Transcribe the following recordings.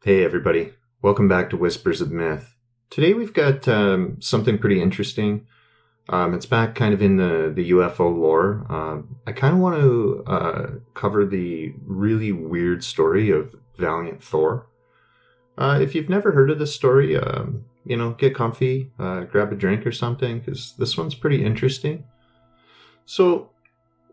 Hey everybody, welcome back to Whispers of Myth. Today we've got something pretty interesting. It's back kind of in the UFO lore. I kind of want to cover the really weird story of Valiant Thor. If you've never heard of this story, get comfy, grab a drink or something, because this one's pretty interesting. So,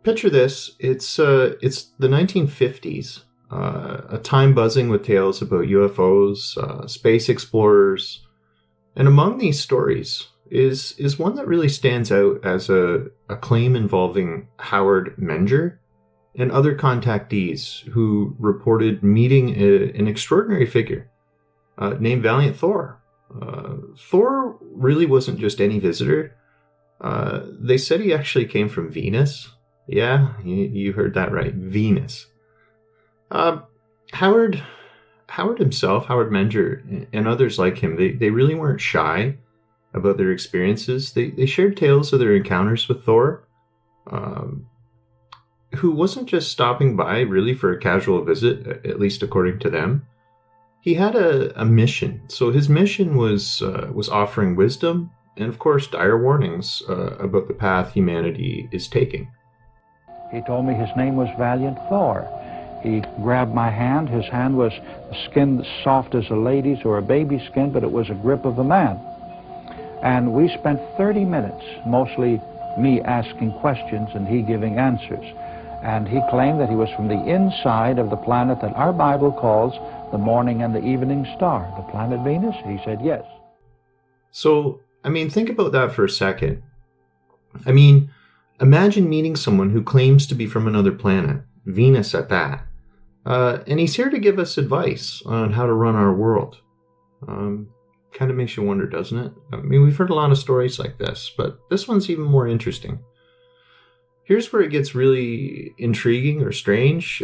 picture this, it's the 1950s. A time buzzing with tales about UFOs, space explorers, and among these stories is one that really stands out as a claim involving Howard Menger and other contactees who reported meeting an extraordinary figure named Valiant Thor. Thor really wasn't just any visitor. They said he actually came from Venus. Yeah, you heard that right, Venus. Howard himself, Howard Menger, and others like him, they really weren't shy about their experiences. They shared tales of their encounters with Thor, who wasn't just stopping by really for a casual visit, at least according to them. He had a mission. So his mission was offering wisdom and, of course, dire warnings about the path humanity is taking. He told me his name was Valiant Thor. He grabbed my hand. His hand was skin soft as a lady's or a baby's skin, but it was a grip of a man. And we spent 30 minutes, mostly me asking questions and he giving answers. And he claimed that he was from the inside of the planet that our Bible calls the morning and the evening star, the planet Venus. He said yes. So, think about that for a second. Imagine meeting someone who claims to be from another planet, Venus at that. And he's here to give us advice on how to run our world. Kind of makes you wonder, doesn't it? We've heard a lot of stories like this, but this one's even more interesting. Here's where it gets really intriguing or strange.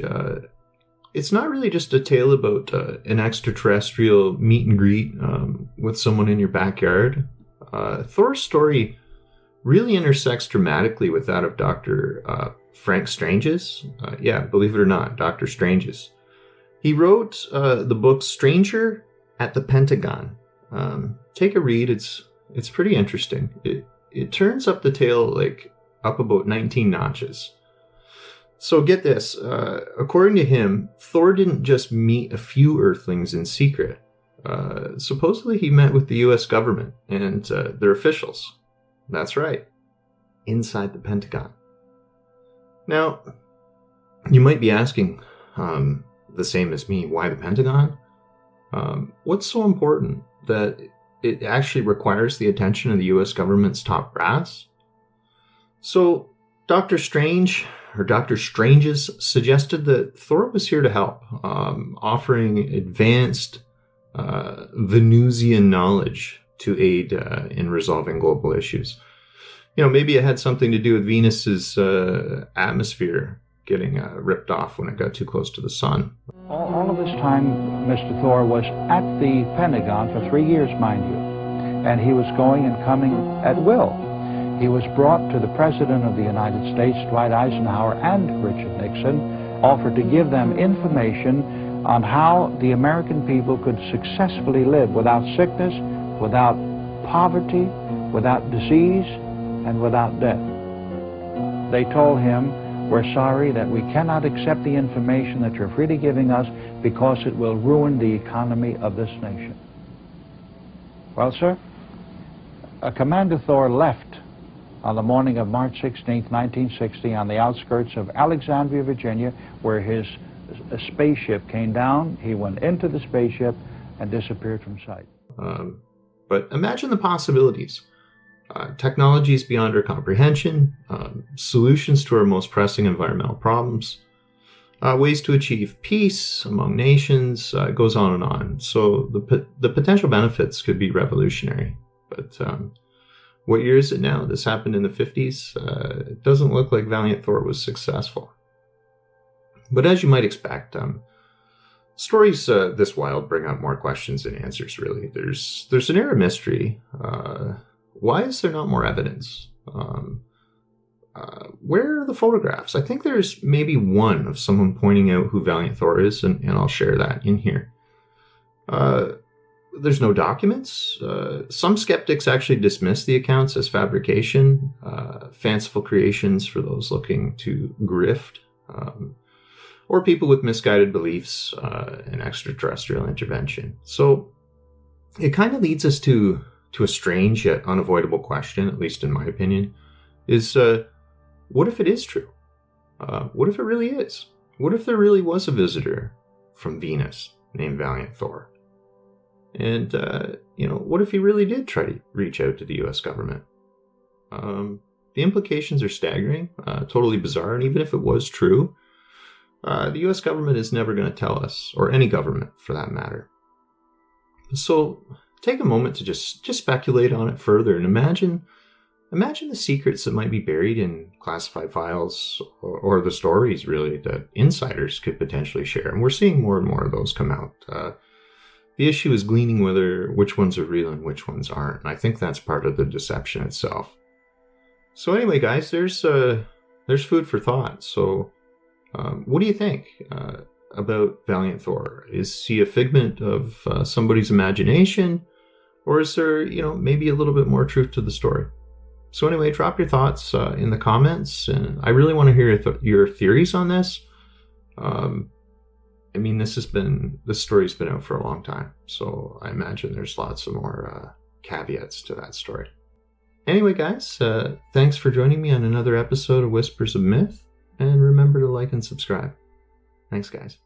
It's not really just a tale about an extraterrestrial meet and greet with someone in your backyard. Thor's story really intersects dramatically with that of Dr. Frank Strange's. Believe it or not, Dr. Strange's. He wrote the book Stranger at the Pentagon. Take a read. It's pretty interesting. It turns up the tale up about 19 notches. So get this. According to him, Thor didn't just meet a few Earthlings in secret. Supposedly he met with the U.S. government and their officials. That's right. Inside the Pentagon. Now, you might be asking, the same as me, why the Pentagon? What's so important that it actually requires the attention of the U.S. government's top brass? So, Dr. Strange, or Dr. Strange's, suggested that Thor was here to help, offering advanced Venusian knowledge to aid in resolving global issues. Maybe it had something to do with Venus's atmosphere getting ripped off when it got too close to the sun. All of this time, Mr. Thor was at the Pentagon for 3 years, mind you, and he was going and coming at will. He was brought to the President of the United States, Dwight Eisenhower, and Richard Nixon, offered to give them information on how the American people could successfully live without sickness, without poverty, without disease, and without death. They told him, "We're sorry that we cannot accept the information that you're freely giving us because it will ruin the economy of this nation." Well, sir, Commander Thor left on the morning of March 16, 1960, on the outskirts of Alexandria, Virginia, where his spaceship came down. He went into the spaceship and disappeared from sight. But imagine the possibilities. Technologies beyond our comprehension, solutions to our most pressing environmental problems, ways to achieve peace among nations, goes on and on. So the potential benefits could be revolutionary. But what year is it now? This happened in the 50s. It doesn't look like Valiant Thor was successful. But as you might expect, stories this wild bring up more questions than answers, really. There's an air of mystery. Why is there not more evidence? Where are the photographs? I think there's maybe one of someone pointing out who Valiant Thor is, and I'll share that in here. There's no documents. Some skeptics actually dismiss the accounts as fabrication, fanciful creations for those looking to grift, or people with misguided beliefs in extraterrestrial intervention. So it kind of leads us to a strange yet unavoidable question, at least in my opinion, is what if it is true? What if it really is? What if there really was a visitor from Venus named Valiant Thor? And, what if he really did try to reach out to the U.S. government? The implications are staggering, totally bizarre, and even if it was true, the U.S. government is never going to tell us, or any government for that matter. So take a moment to just speculate on it further and imagine the secrets that might be buried in classified files or the stories, really, that insiders could potentially share. And we're seeing more and more of those come out. The issue is gleaning which ones are real and which ones aren't. And I think that's part of the deception itself. So anyway, guys, there's food for thought. So what do you think about Valiant Thor? Is he a figment of somebody's imagination? Or is there, maybe a little bit more truth to the story? So anyway, drop your thoughts in the comments. And I really want to hear your theories on this. This story's been out for a long time, so I imagine there's lots of more caveats to that story. Anyway, guys, thanks for joining me on another episode of Whispers of Myth, and remember to like and subscribe. Thanks, guys.